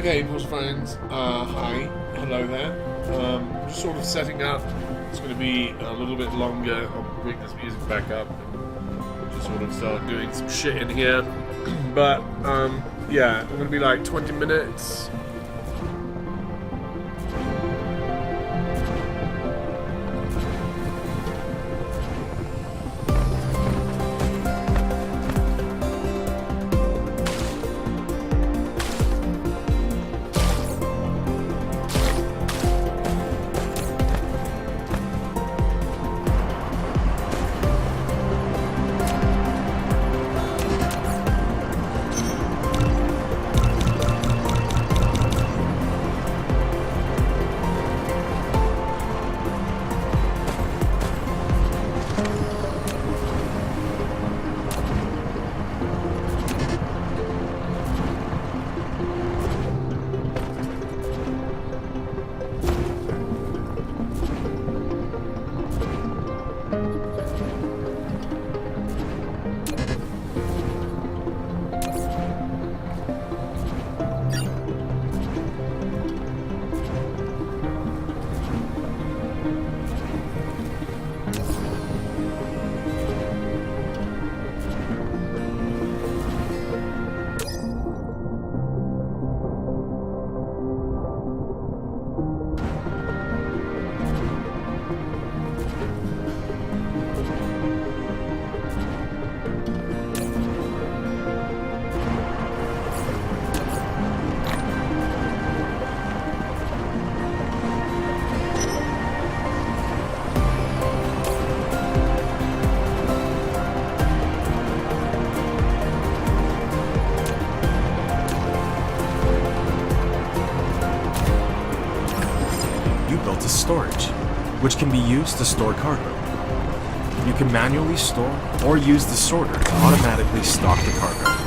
Okay, Pastafarians, hi, hello there. Just sort of setting up. It's going to be a little bit longer. I'll bring this music back up and just sort of start doing some shit in here. But, yeah, I'm going to be like 20 minutes. Storage, which can be used to store cargo. You can manually store or use the sorter to automatically stock the cargo.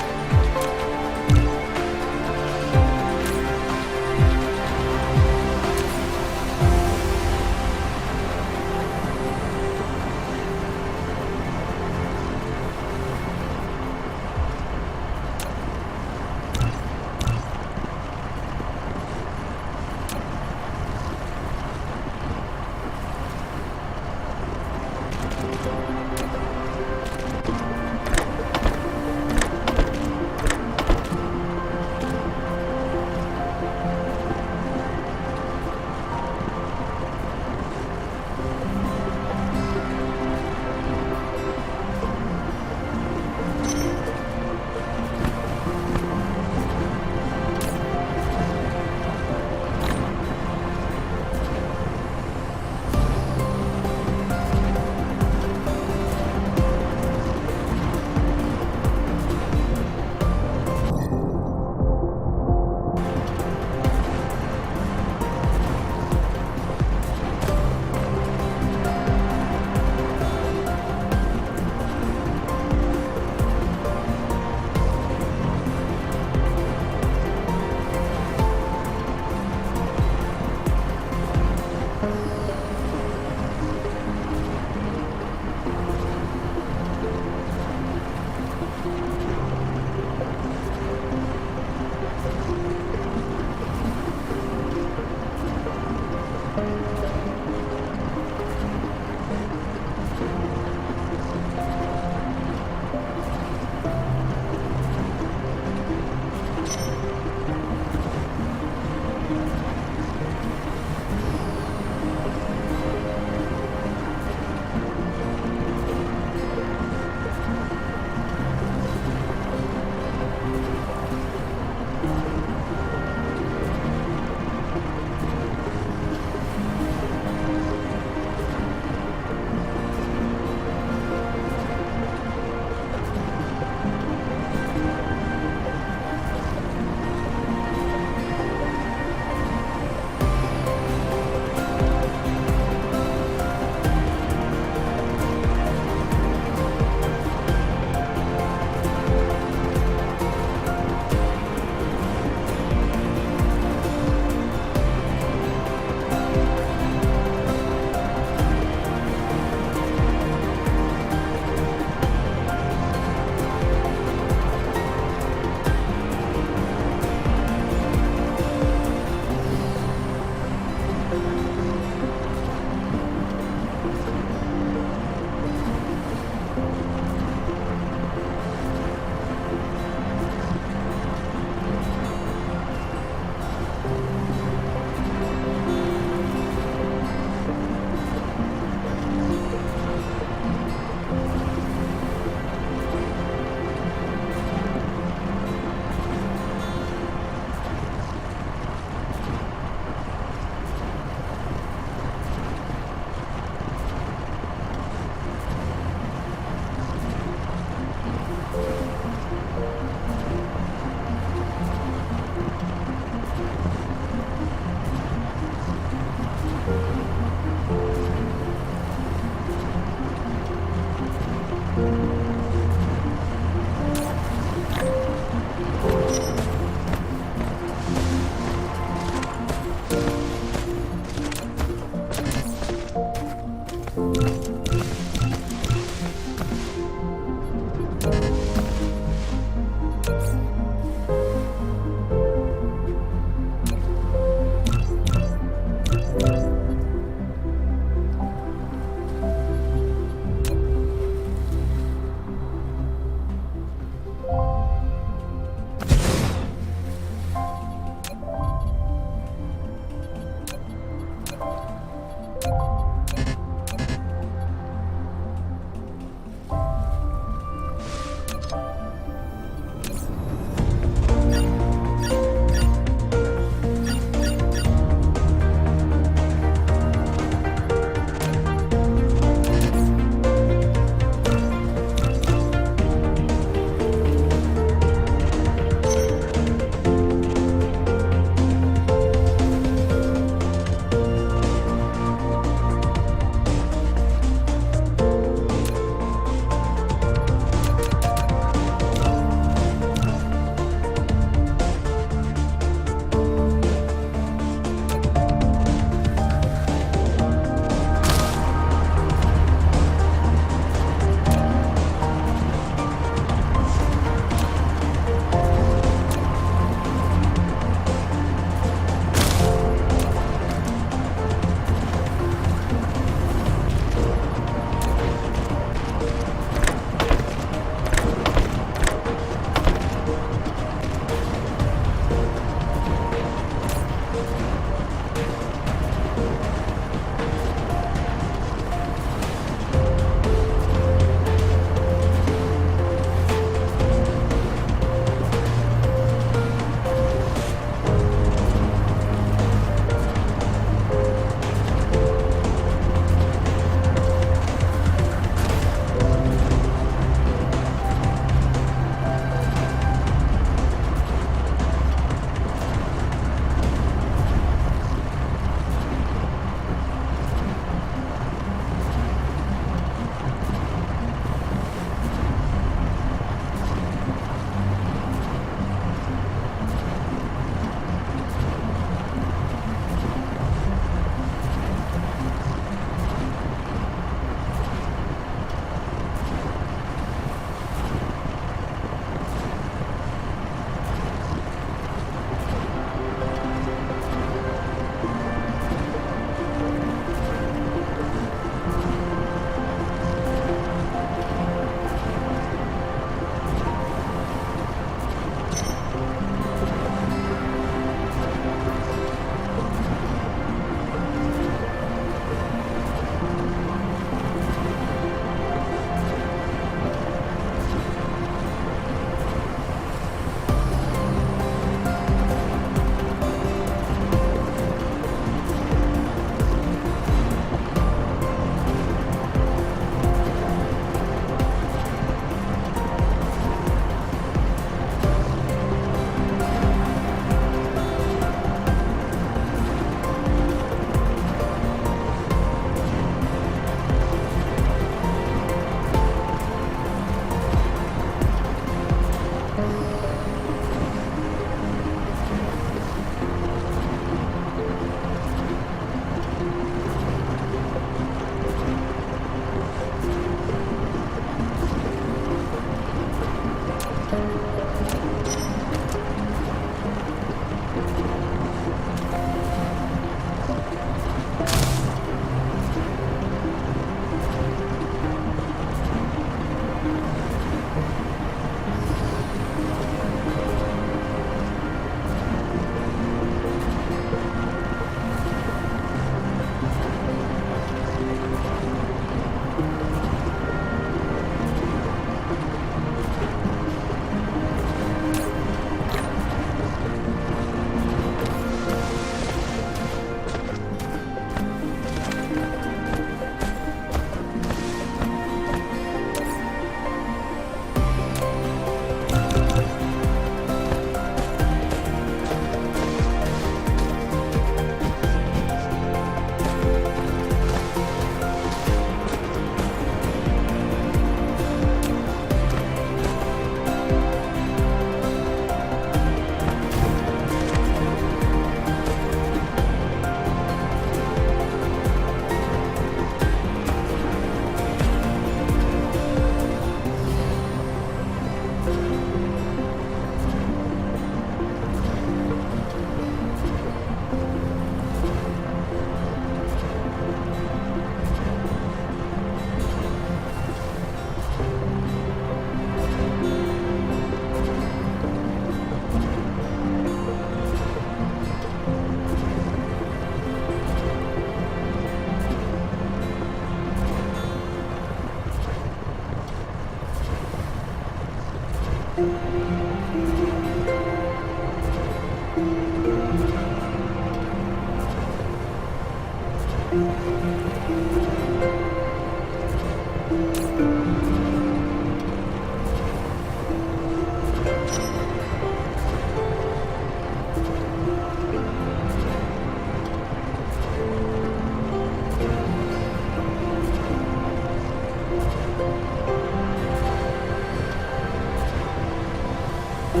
You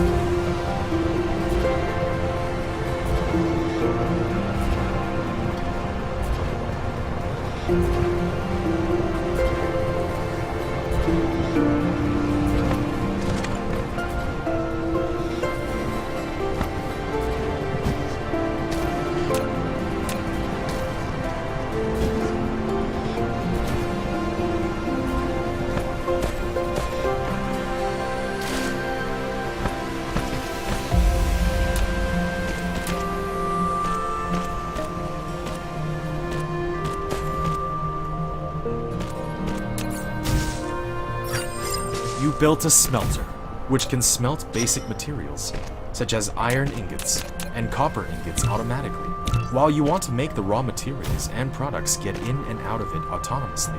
built a smelter, which can smelt basic materials, such as iron ingots and copper ingots automatically. While you want to make the raw materials and products get in and out of it autonomously,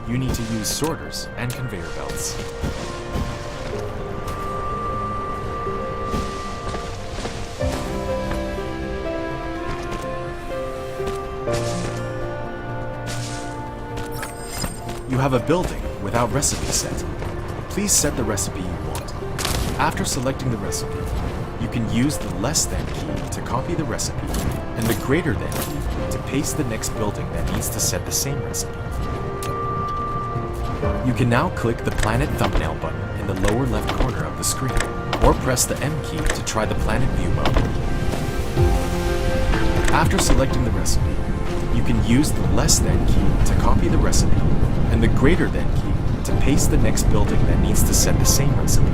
you need to use sorters and conveyor belts. You have a building without recipe set. Please set the recipe you want. After selecting the recipe, you can use the less than key to copy the recipe and the greater than key to paste the next building that needs to set the same recipe. You can now click the planet thumbnail button in the lower left corner of the screen, or press the M key to try the planet view mode. After selecting the recipe, you can use the less than key to copy the recipe and the greater than key to paste the next building that needs to set the same recipe.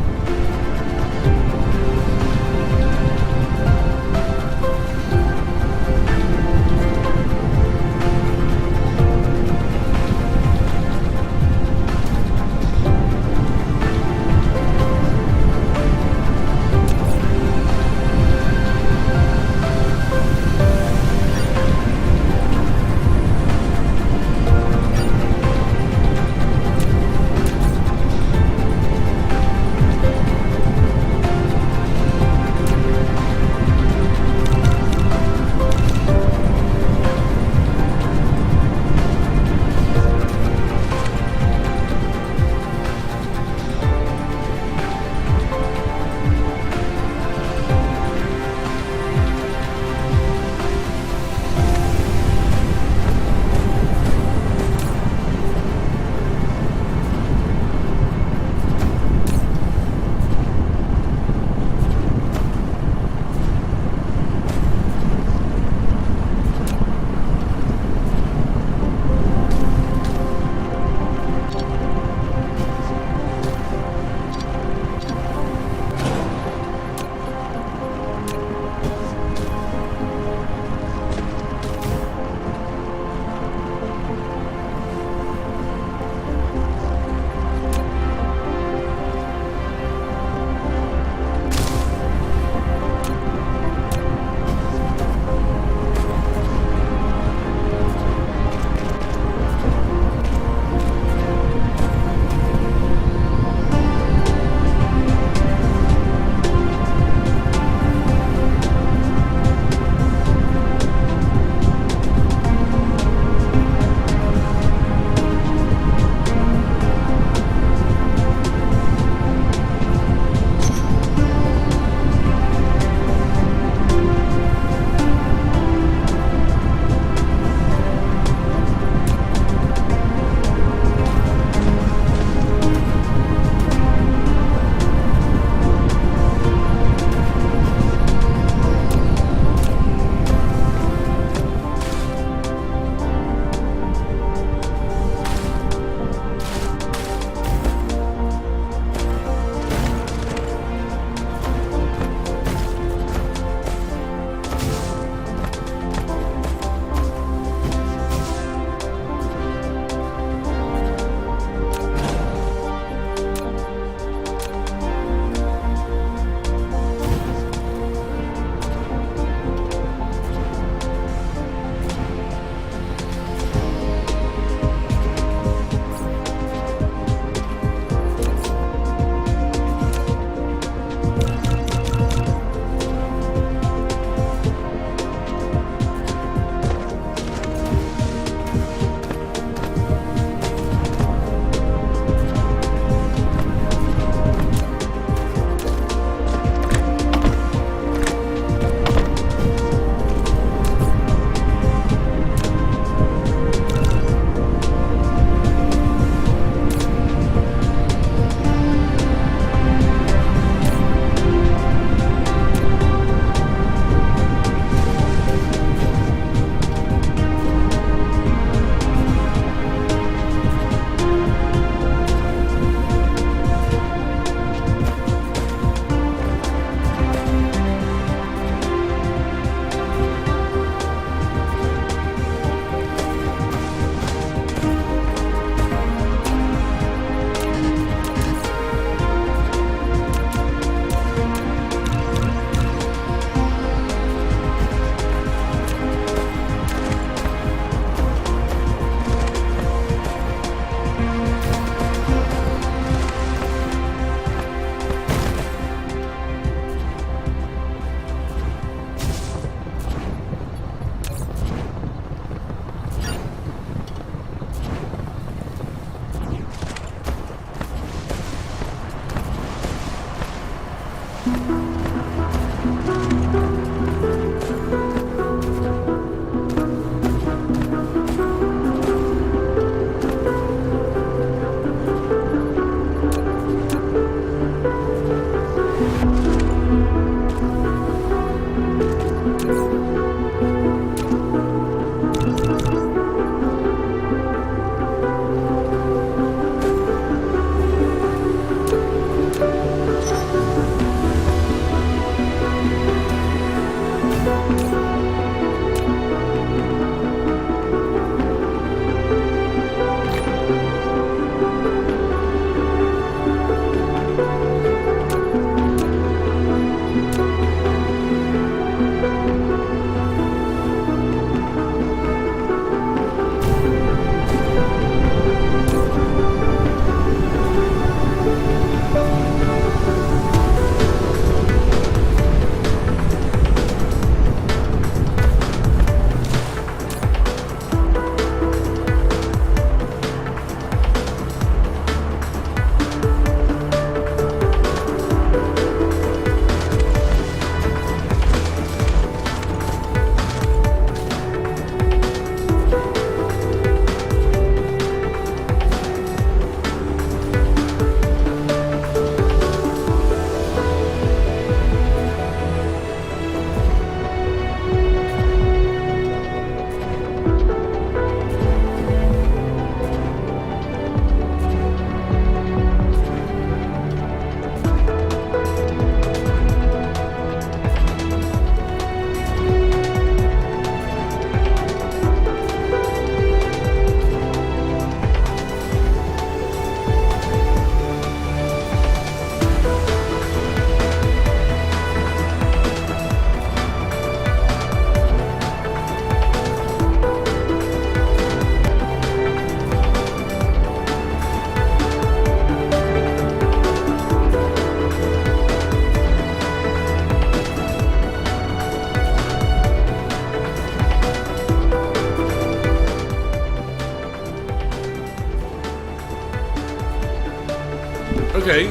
Okay.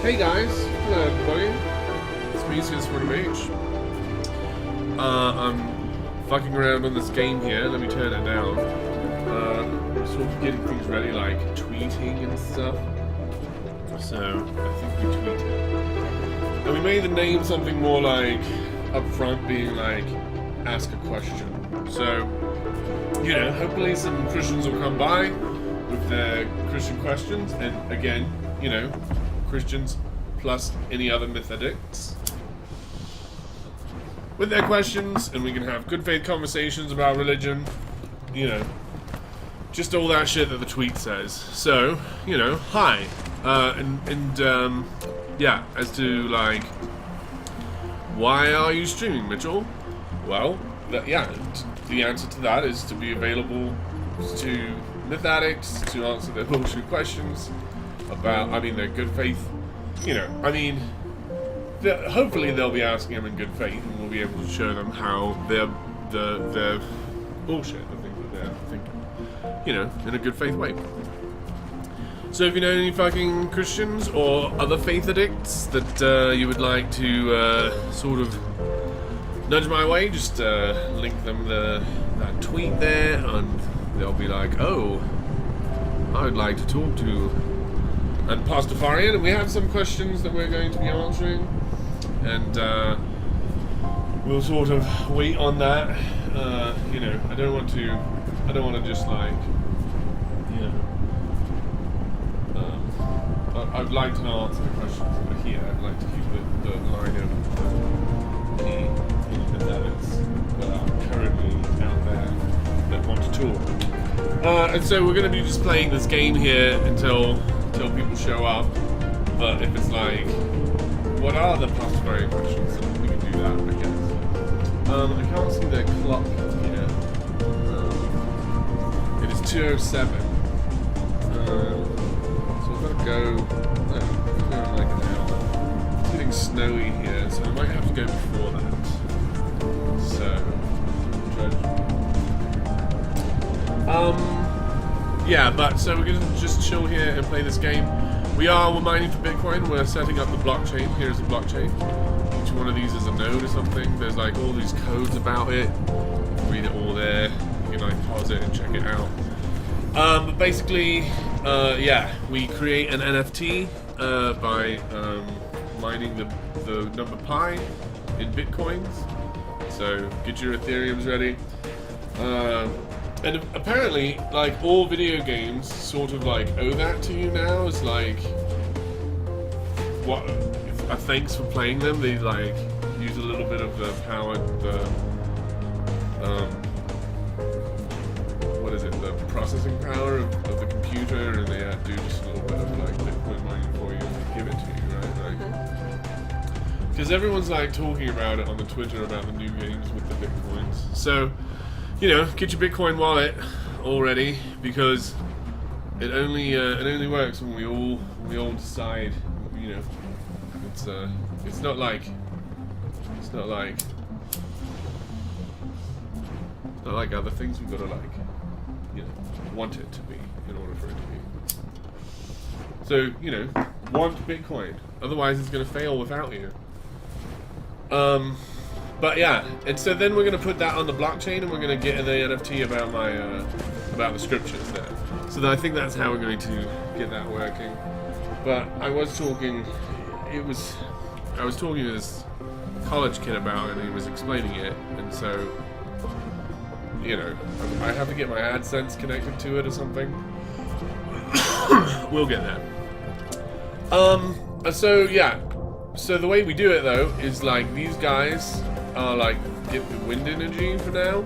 Hey guys. Hello everybody. It's me, H. I'm fucking around on this game here. Let me turn it down. Sort of getting things ready, like tweeting and stuff. So, I think we tweeted. And we made the name something more like up front, being like, ask a question. So, you know, hopefully some Christians will come by with their Christian questions. And again, you know, Christians plus any other myth addicts with their questions, and we can have good faith conversations about religion, you know, just all that shit that the tweet says. So, you know, hi, yeah, as to like, why are you streaming, Mitchell? Well, the answer to that is to be available to myth addicts to answer their bullshit questions about, I mean, their good faith, you know, I mean, hopefully they'll be asking them in good faith, and we'll be able to show them how they're bullshit, the things that they're thinking, you know, in a good faith way. So if you know any fucking Christians or other faith addicts that you would like to sort of nudge my way, just link them that tweet there, and they'll be like, oh, I would like to talk to and Pastafarian, and we have some questions that we're going to be answering, and we'll sort of wait on that. You know, I don't want to just like, you know, I'd like to answer the questions that are here. I'd like to keep the line open for any addicts that are currently out there that want to talk. And so we're going to be just playing this game here until people show up. But if it's like, what are the Pastafarian questions? We can do that, I guess. I can't see the clock here. It is 2:07. So I've got to go. No, I'm going like an hour. It's getting snowy here, so I might have to go before that. So, yeah, but so we're gonna just chill here and play this game. we're mining for Bitcoin. We're setting up the blockchain. Here's the blockchain. Each one of these is a node or something. There's like all these codes about it. Read it all there. You can like pause it and check it out. But basically, yeah, we create an NFT by mining the number pi in Bitcoins. So get your Ethereums ready. And apparently, like, all video games sort of like owe that to you now. It's like, what a thanks for playing them. They like use a little bit of the power, what is it, the processing power of the computer, and they do just a little bit of like Bitcoin mining for you and give it to you, right? Like, because everyone's like talking about it on the Twitter about the new games with the Bitcoins. So, you know, get your Bitcoin wallet already, because it only works when we all decide. You know, it's not like other things. We've got to like, you know, want it to be in order for it to be. So, you know, want Bitcoin. Otherwise, it's going to fail without you. But yeah, and so then we're going to put that on the blockchain, and we're going to get the NFT about my about the scriptures there. So I think that's how we're going to get that working. But I was talking to this college kid about it, and he was explaining it, and so, you know, I have to get my AdSense connected to it or something. We'll get there. So yeah, so the way we do it though is like these guys are like get the wind energy for now,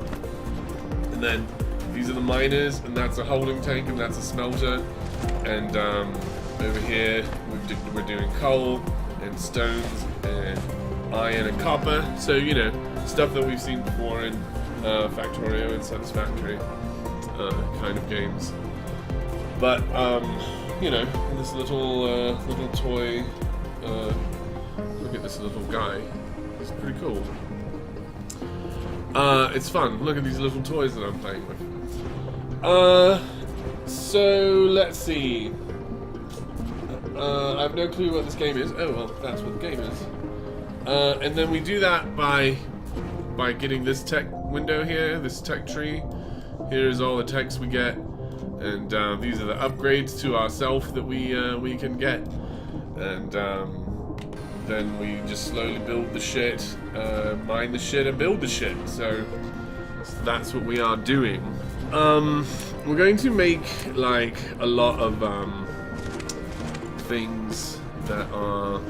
and then these are the miners, and that's a holding tank, and that's a smelter, and over here we're doing coal and stones and iron and copper. So, you know, stuff that we've seen before in Factorio and Satisfactory kind of games. But you know, this little toy. Look at this little guy. It's pretty cool. It's fun. Look at these little toys that I'm playing with. So let's see. I have no clue what this game is. Oh well, that's what the game is. And then we do that by getting this tech window here, this tech tree. Here's all the techs we get, and these are the upgrades to ourself that we can get, and then we just slowly build the shit, mine the shit, and build the shit. So that's what we are doing. We're going to make like a lot of things that are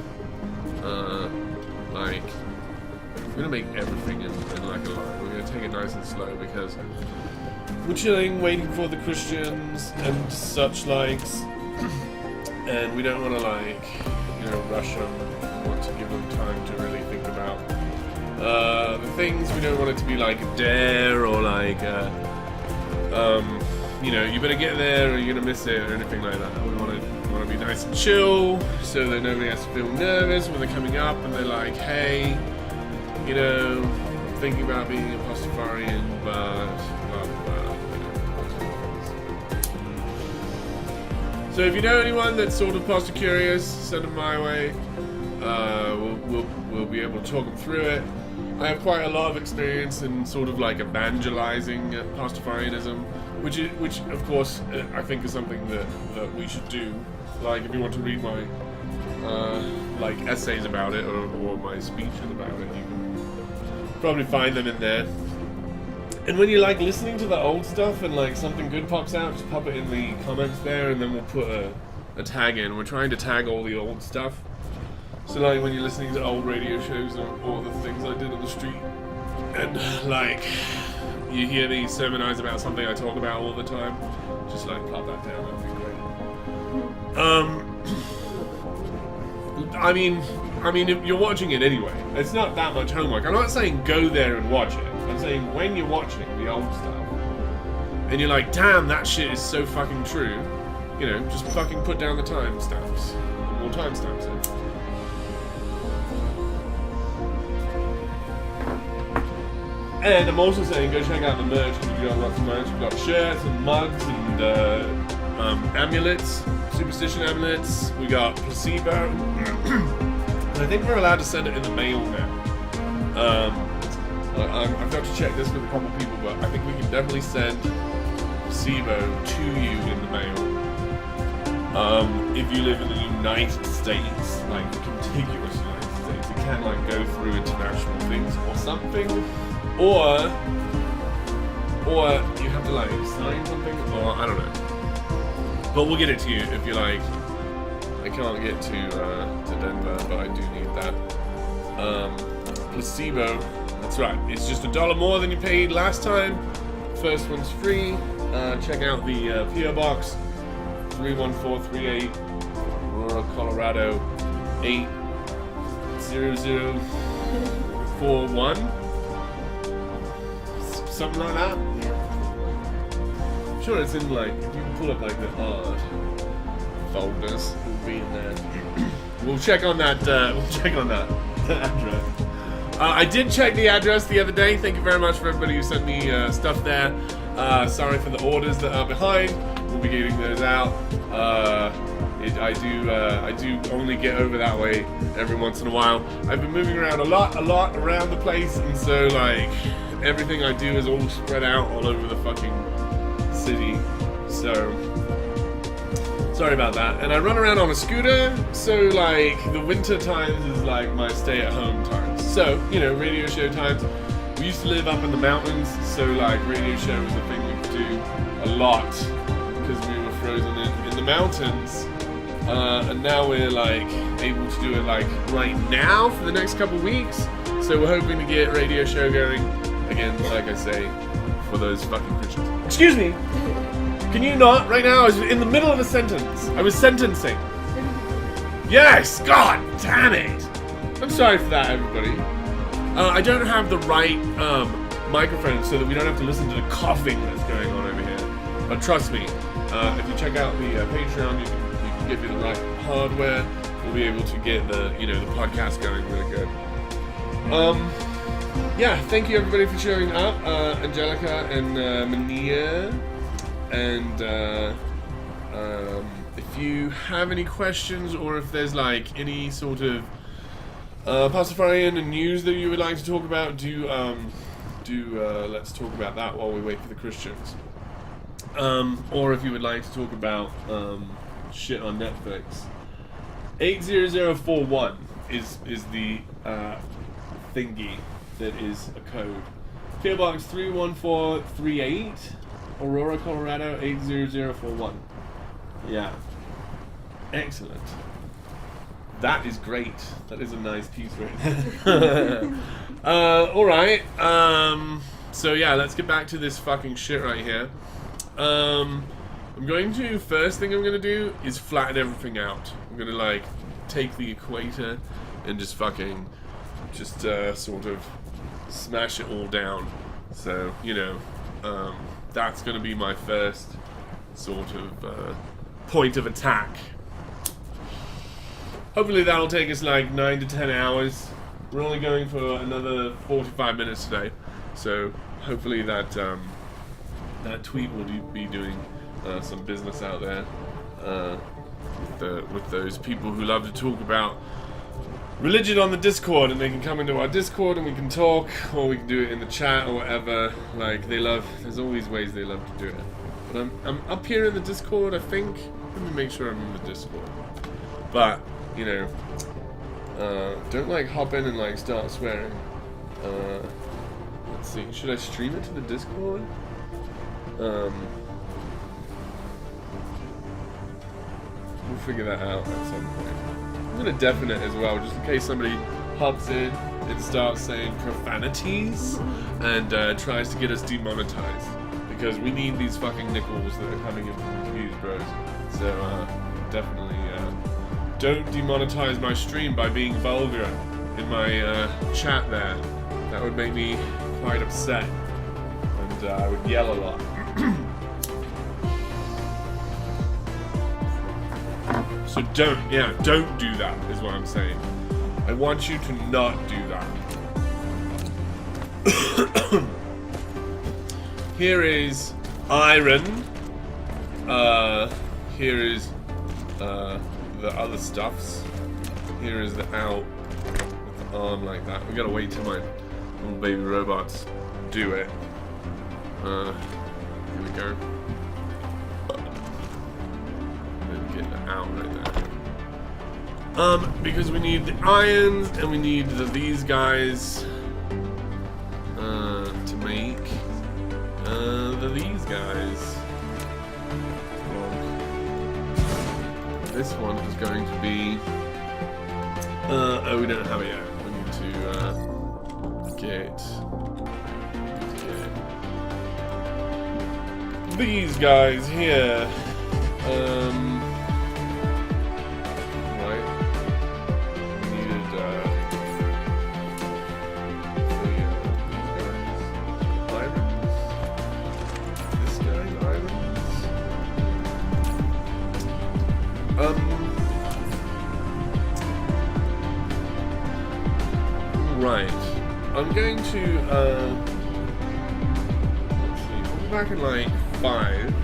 like, we're gonna make everything in like a line. We're gonna take it nice and slow because we're chilling, waiting for the Christians and such likes, and we don't want to like, you know, rush them. We want to give them time to really think about the things. We don't want it to be like a dare or like you know, you better get there or you're gonna miss it or anything like that. We want to be nice and chill so that nobody has to feel nervous when they're coming up and they're like, hey, you know, I'm thinking about being a Pastafarian, but blah, blah, blah, you know. So if you know anyone that's sort of pasta curious, send them my way. We'll be able to talk them through it. I have quite a lot of experience in sort of like evangelizing Pastafarianism, which of course I think is something that we should do. Like, if you want to read my like essays about it or my speeches about it, you can probably find them in there. And when you like listening to the old stuff and like something good pops out, just pop it in the comments there, and then we'll put a tag in. We're trying to tag all the old stuff. So like when you're listening to old radio shows or the things I did on the street, and like you hear me sermonize about something I talk about all the time, just like pop that down. That'd be great. I mean, if you're watching it anyway, it's not that much homework. I'm not saying go there and watch it. I'm saying when you're watching the old stuff, and you're like, damn, that shit is so fucking true, you know, just fucking put down the timestamps. More timestamps in. And I'm also saying go check out the merch, because we've got lots of merch. We've got shirts and mugs and amulets. superstition amulets. We got placebo. And I think we're allowed to send it in the mail now. I've got to check this with a couple people, but I think we can definitely send placebo to you in the mail. If you live in the United States, like the contiguous United States, it can like go through international things or something, or you have to like sign something, or I don't know. But we'll get it to you if you like. I can't get to Denver, but I do need that. Placebo. That's right. It's just $1 more than you paid last time. First one's free. Check out the PO Box 31438, Aurora, Colorado 80041. Something like that. I'm sure it's in like, if you can pull up like the odd folders, it'll be in there. We'll check on that. We'll check on that address. I did check the address the other day. Thank you very much for everybody who sent me stuff there. Sorry for the orders that are behind. We'll be getting those out. I do only get over that way every once in a while. I've been moving around a lot around the place, and so like everything I do is all spread out all over the fucking city. So sorry about that. And I run around on a scooter, so like the winter times is like my stay-at-home times. So, you know, radio show times. We used to live up in the mountains, so like radio show was a thing we could do a lot because we were frozen in the mountains. And now we're like able to do it like right now for the next couple weeks. So we're hoping to get radio show going again, like I say, for those fucking Christians. Excuse me! Can you not? Right now I was in the middle of a sentence. I was sentencing. Yes! God damn it! I'm sorry for that, everybody. I don't have the right microphone so that we don't have to listen to the coughing that's going on over here. But trust me, if you check out the Patreon, you can give me the right hardware. We'll be able to get the podcast going really good. Yeah, thank you everybody for showing up, Angelica and Mania. And if you have any questions, or if there's like any sort of Pastafarian and news that you would like to talk about, let's talk about that while we wait for the Christians. Or if you would like to talk about shit on Netflix, 80041 is the thingy that is a code. PO Box 31438, Aurora, Colorado 80041. Yeah. Excellent. That is great. That is a nice piece right there. Alright. So yeah, let's get back to this fucking shit right here. First thing I'm going to do is flatten everything out. I'm going to like take the equator and just fucking sort of smash it all down. So, you know, that's going to be my first sort of point of attack. Hopefully that'll take us like 9 to 10 hours. We're only going for another 45 minutes today. So hopefully that tweet will be doing some business out there with those people who love to talk about religion on the Discord, and they can come into our Discord and we can talk, or we can do it in the chat or whatever. Like there's always ways they love to do it. But I'm up here in the Discord, I think. Let me make sure I'm in the Discord. But you know, don't like hop in and like start swearing. Let's see, should I stream it to the Discord? We'll figure that out at some point. I'm gonna deafen it as well, just in case somebody hops in and starts saying profanities and tries to get us demonetized, because we need these fucking nickels that are coming in from the views, bros. So definitely don't demonetize my stream by being vulgar in my chat there. That would make me quite upset, and I would yell a lot. So don't do that, is what I'm saying. I want you to not do that. Here is iron. Here is the other stuffs. Here is the out with the arm like that. We gotta wait till my little baby robots do it. Here we go. Get the out right there. Because we need the irons and we need these guys to make these guys. This one is going to be oh, we don't have it yet. We need to get these guys here. Right. We needed irons. This guy's irons. Right. I'm going to let's see, we'll be back in like 5.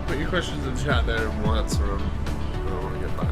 Put your questions in the chat there and we'll answer them when I get back.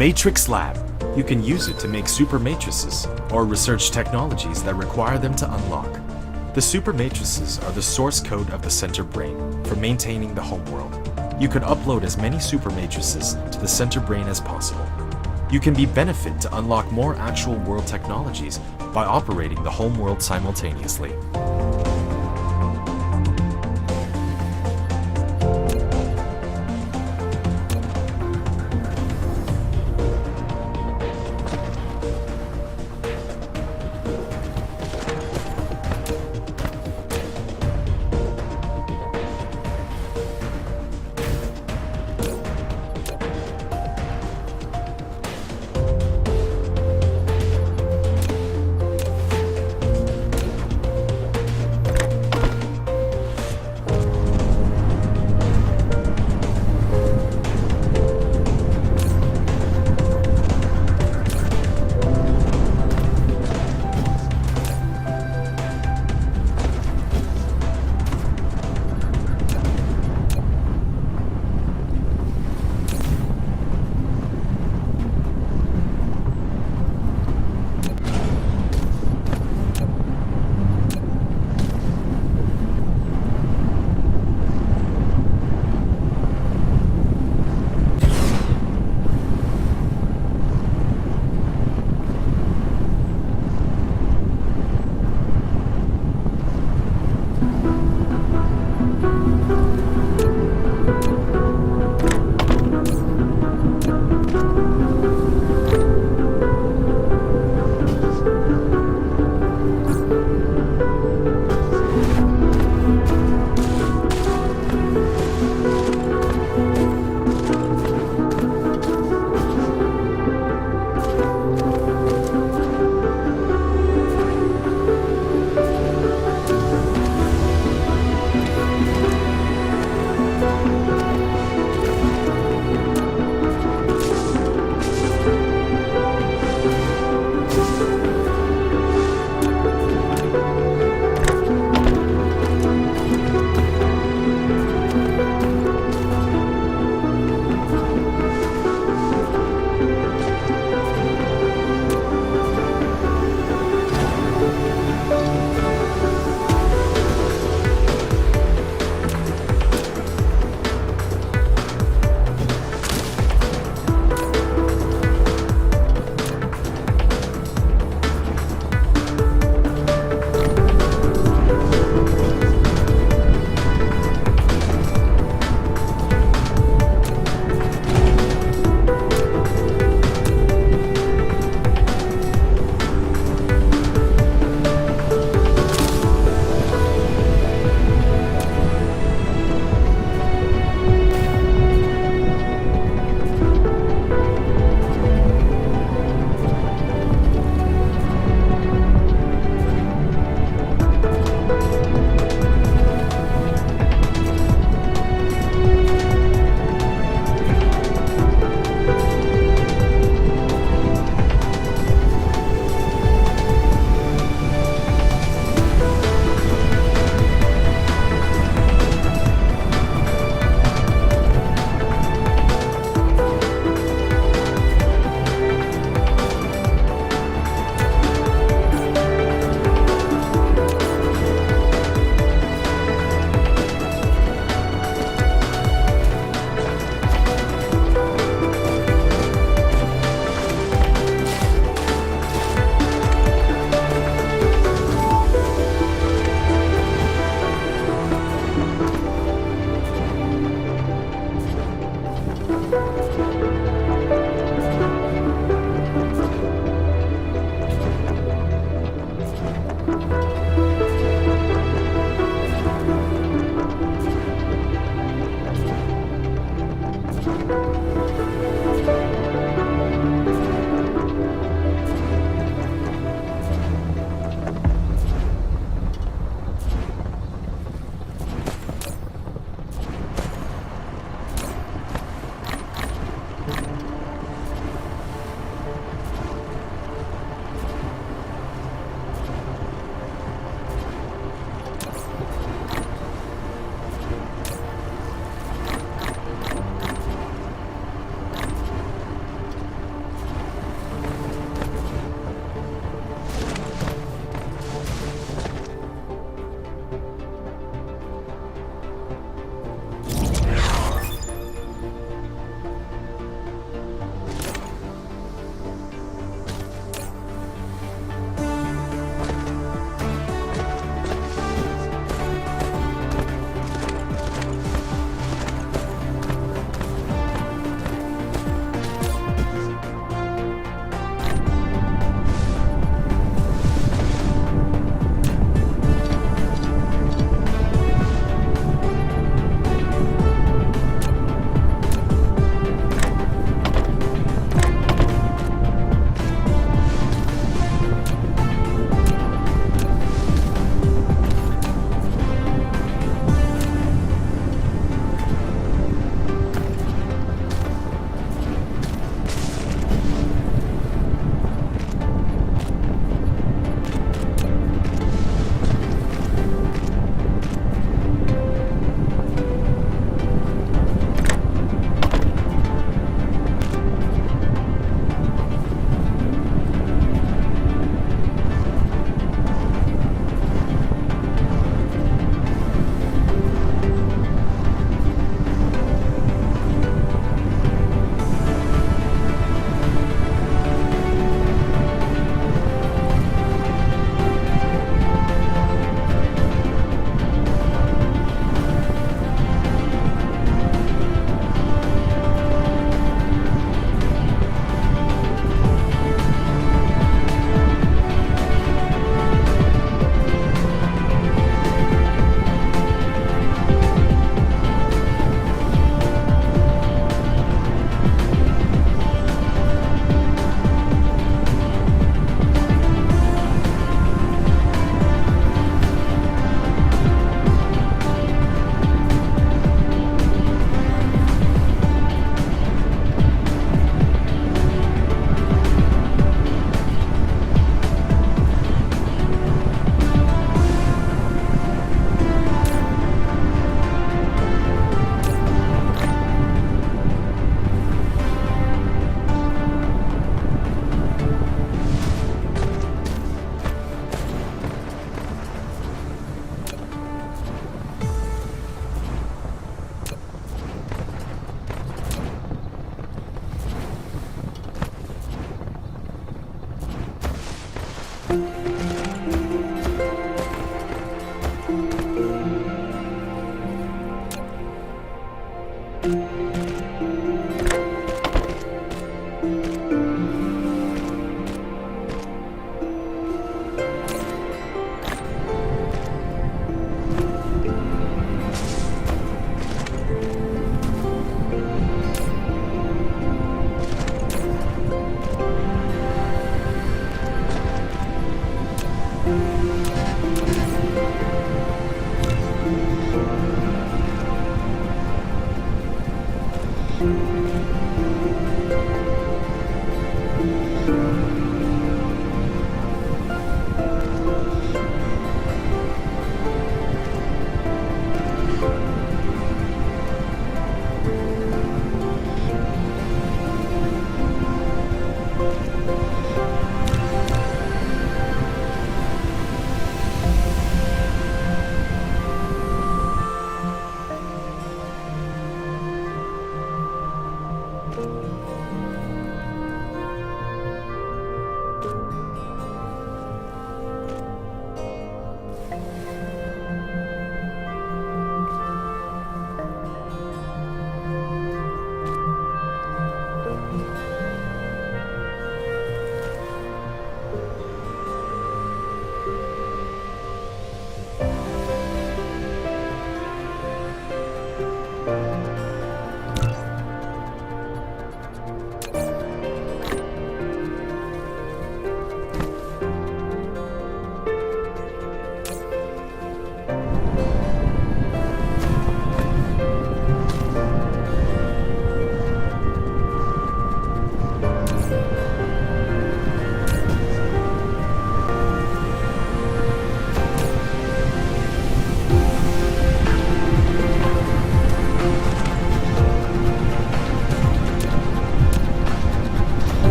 Matrix Lab. You can use it to make super matrices or research technologies that require them to unlock. The super matrices are the source code of the center brain for maintaining the homeworld. You can upload as many super matrices to the center brain as possible. You can be benefit to unlock more actual world technologies by operating the homeworld simultaneously.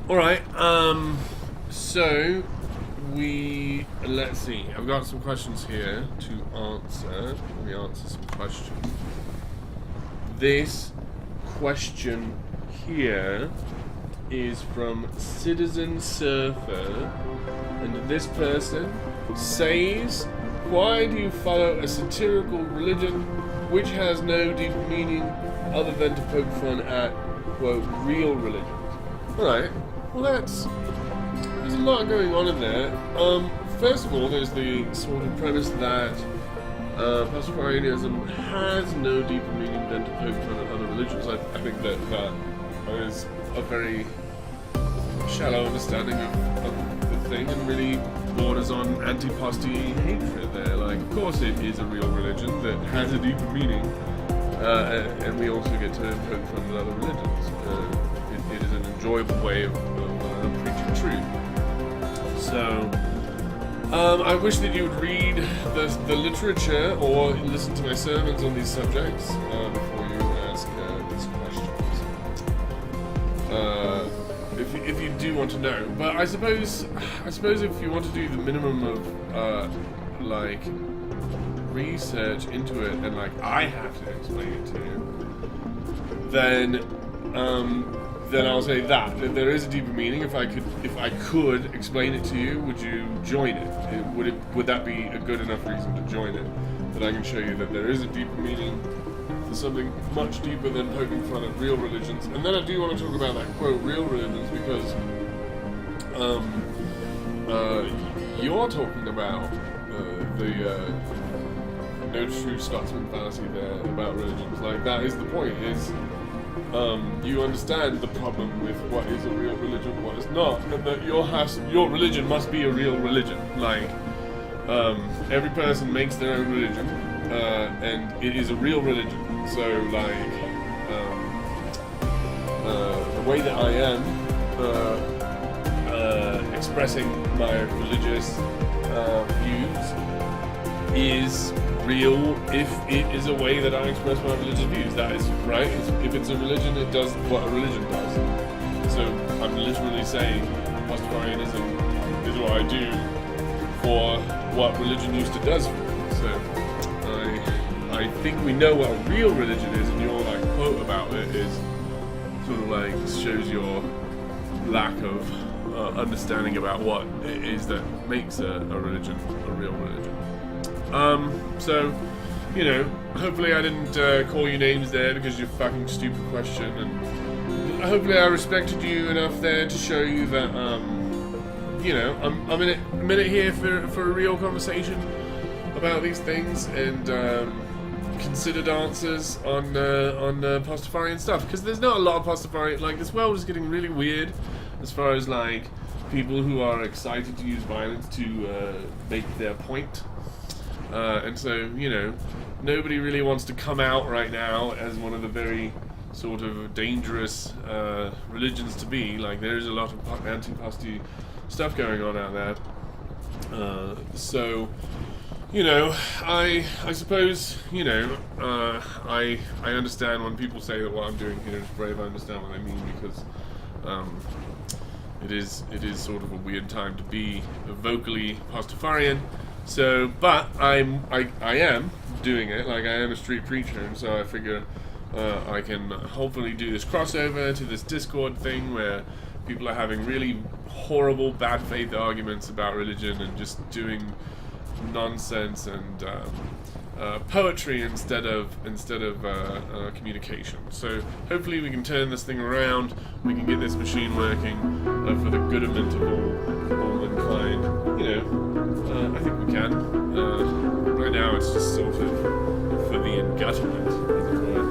Alright, so let's see. I've got some questions here to answer. Let me answer some questions. This question here is from Citizen Surfer, and this person says, why do you follow a satirical religion which has no deep meaning other than to poke fun at, quote, real religions? Alright, well there's a lot going on in there. First of all, there's the sort of premise that Pastafarianism has no deeper meaning than to poke fun at other religions. I think that is a very shallow understanding of the thing, and really borders on anti-pasty hatred there. Like, of course it is a real religion that has a deeper meaning, and we also get to poke fun at other religions. It is an enjoyable way of preaching truth. So, I wish that you would read the literature or listen to my sermons on these subjects before you ask these questions. If you do want to know, but I suppose if you want to do the minimum of like research into it, and like I have to explain it to you, then I'll say that there is a deeper meaning. If I could explain it to you, would you join it? Would that be a good enough reason to join it? That I can show you that there is a deeper meaning for something much deeper than poking fun at real religions. And then I do want to talk about that quote, real religions, because you're talking about the no true Scotsman fallacy there about religions. Like, that is the point, is you understand the problem with what is a real religion, what is not, and that your religion must be a real religion. Like, every person makes their own religion, and it is a real religion. So, like, the way that I am expressing my religious views is real if it is a way that I express my religious views. That is right. If it's a religion, it does what a religion does. So I'm literally saying Pastafarianism is what I do for what religion used to does for me. So I think we know what a real religion is, and your like quote about it is sort of like shows your lack of understanding about what it is that makes a religion a real religion. So, you know, hopefully I didn't call you names there because of your fucking stupid question, and hopefully I respected you enough there to show you that, you know, I'm in a minute here for a real conversation about these things, and considered answers on Pastafarian stuff, because there's not a lot of Pastafarian. Like, this world is getting really weird as far as like people who are excited to use violence to make their point. And so, you know, nobody really wants to come out right now as one of the very sort of dangerous religions to be. Like, there is a lot of anti-pasty stuff going on out there. So, you know, I suppose, you know, I understand when people say that what I'm doing here is brave. I understand what I mean, because it is sort of a weird time to be vocally Pastafarian. So, but I am doing it, like I am a street preacher, and so I figure I can hopefully do this crossover to this Discord thing where people are having really horrible, bad faith arguments about religion and just doing nonsense and poetry instead of communication. So hopefully we can turn this thing around. We can get this machine working for the betterment of all mankind. You know, I think we can. Right now it's just sort of for the engutterment, as it were.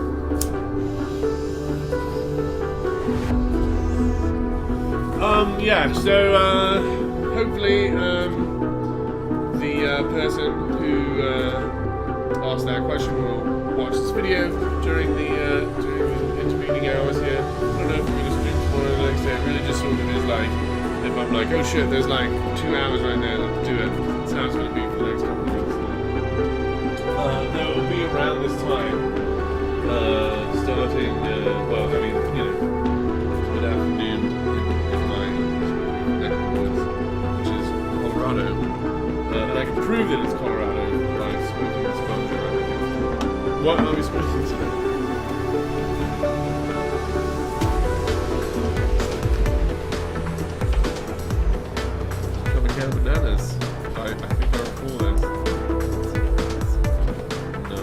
Yeah, so hopefully the person who asked that question will watch this video during the intervening hours here. I don't know if we're going to stream tomorrow or the next day. It really just sort of is like, if I'm like, oh shit, there's like 2 hours right there, let's do it. That's how it's going to be for the next couple of weeks. No, it'll be around this time. Starting, well, I mean, you know, mid-afternoon in my What are we supposed to do? Come and count bananas. I think I recall this. No.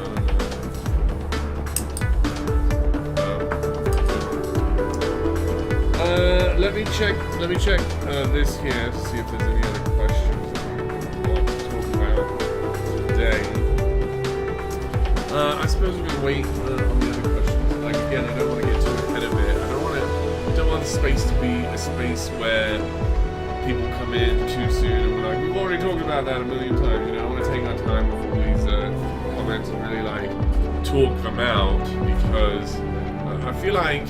Let me check this here to see if there's any other questions that we want to talk about today. I suppose we're gonna wait on the other questions. Like again, I don't want to get too ahead of it. I don't want the space to be a space where people come in too soon and we're like, we've already talked about that a million times. You know, I want to take our time with all these comments and really like talk them out, because I feel like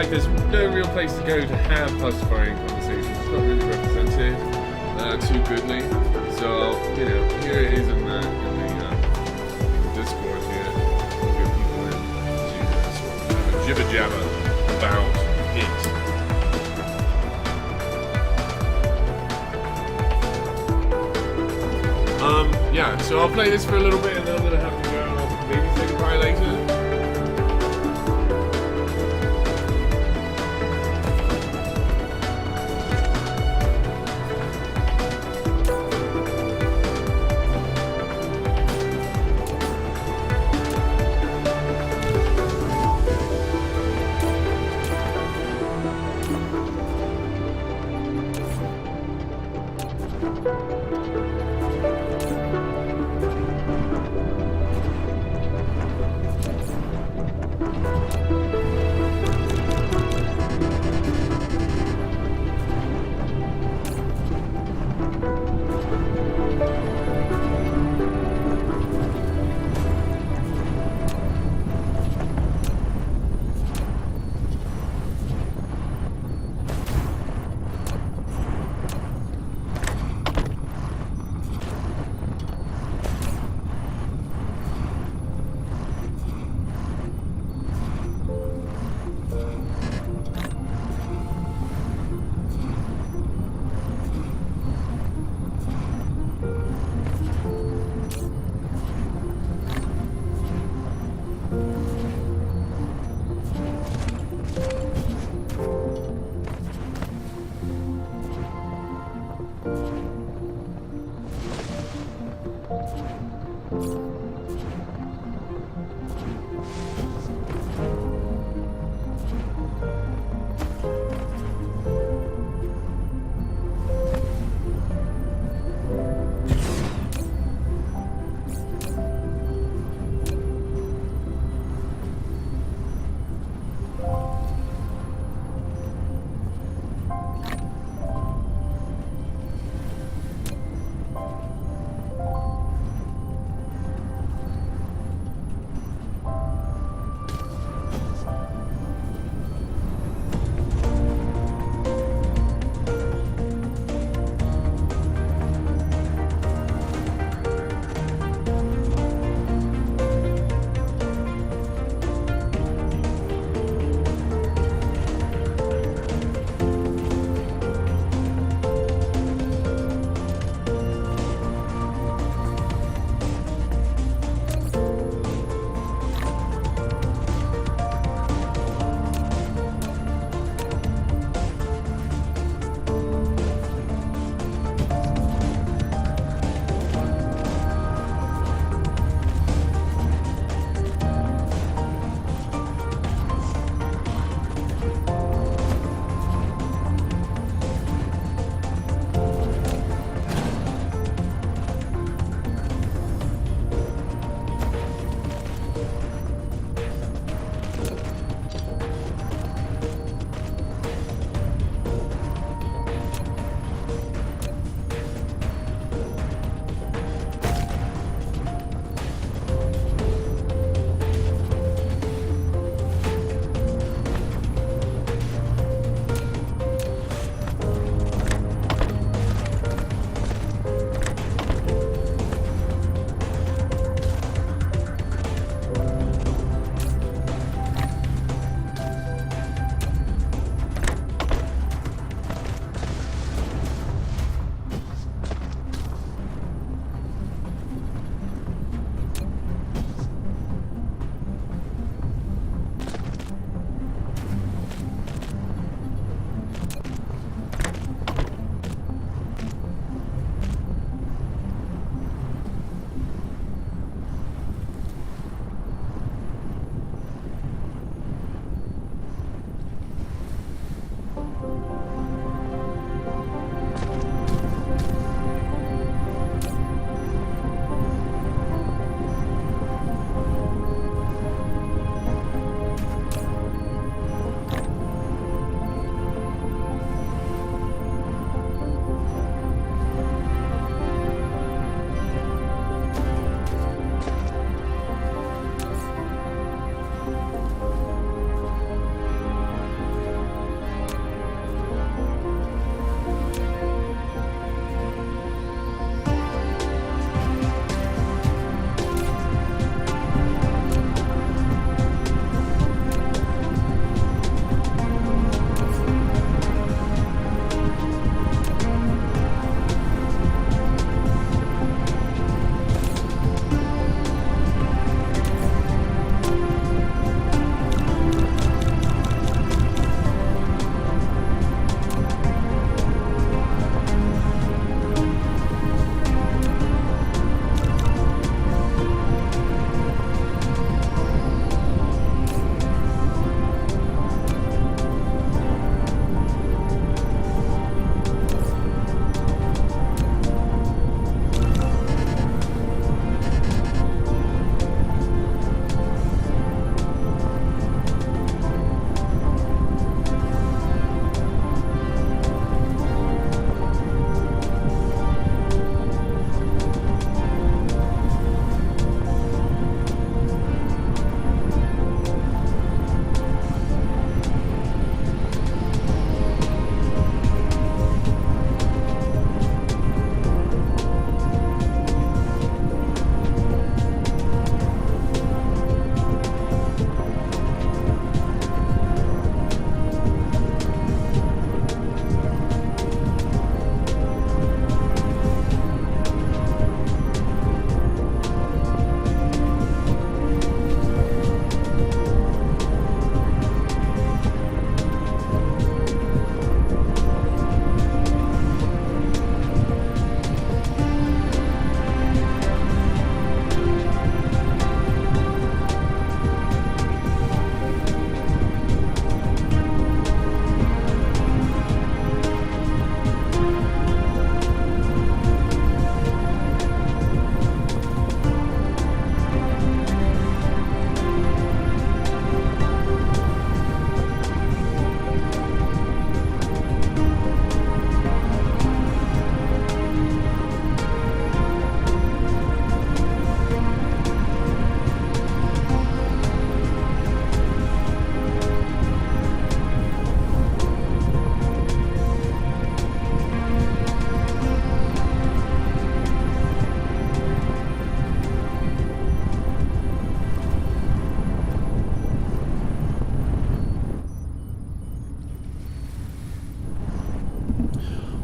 there's no real place to go to have Pastafarian conversations. It's not really represented too goodly. So you know, here it is in the Discord here. We'll get people in to sort of have a jibber jabber about it. Yeah, so I'll play this for a little bit and then I'm gonna have to go and maybe say goodbye later.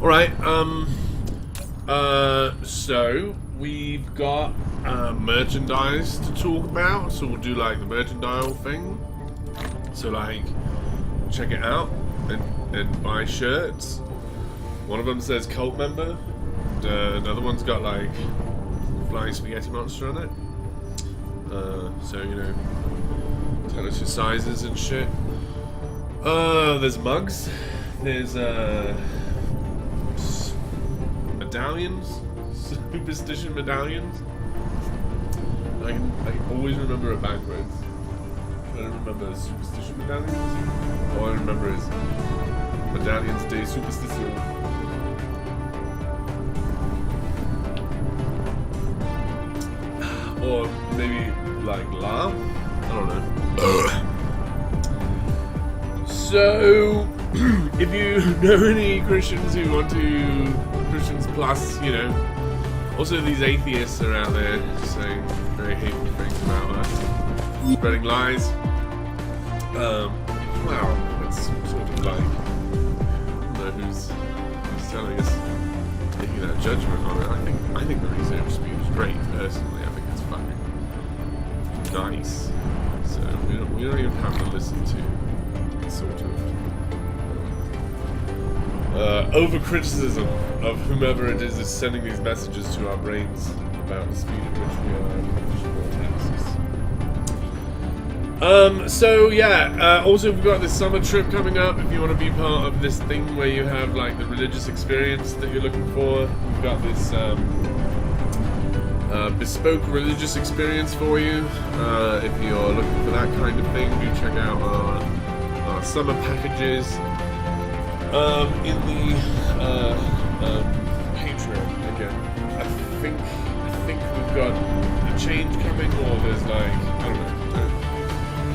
Alright, so we've got merchandise to talk about, so we'll do like the merchandise thing. So like, check it out and buy shirts. One of them says cult member, and another one's got like flying spaghetti monster on it. So you know, tell us your sizes and shit. There's mugs. There's medallions, superstition medallions. I can always remember it backwards. I don't remember superstition medallions. All I remember is medallions de superstition. Or maybe like la? I don't know. So, if you know any Christians who want to, Christians plus, you know, also these atheists are out there saying very hateful things about us, spreading lies. Well, it's sort of like, I don't know who's telling us, making that judgment on it. I think the research speed is great, personally. I think it's fucking nice. So we don't even have to listen to sort of over criticism of whomever it is sending these messages to our brains about the speed at which we are pushing our tasks. So yeah, also we've got this summer trip coming up. If you want to be part of this thing where you have like the religious experience that you're looking for, we've got this bespoke religious experience for you. If you're looking for that kind of thing, do check out our summer packages in the Patreon again. I think we've got a change coming, or there's like, I don't know.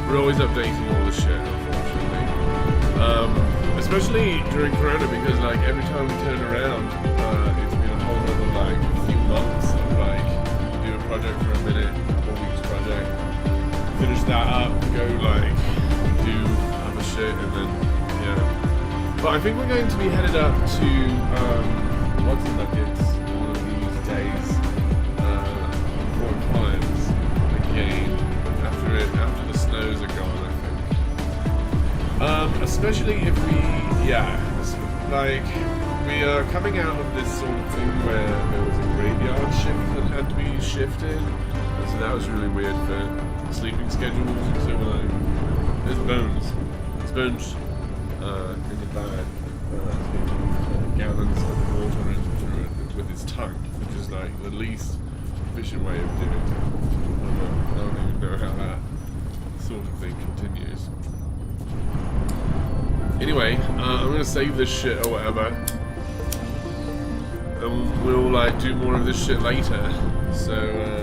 We're always updating all the shit, unfortunately. Especially during Corona, because like every time we turn around, it's been a whole other like few months of like do a project for a minute, 4 weeks project, finish that up, go like do other shit, and then yeah. But I think we're going to be headed up to What's the Nuggets one of these days for clients again after the snows are gone, I think. Especially if we are coming out of this sort of thing where there was a graveyard shift that had to be shifted, and so that was really weird for sleeping schedules. And so we're like, there's bones in the bag, gallons of water through it with his tongue, which is like the least efficient way of doing it. I don't even know how that sort of thing continues. Anyway, I'm gonna save this shit or whatever, and we'll like do more of this shit later. So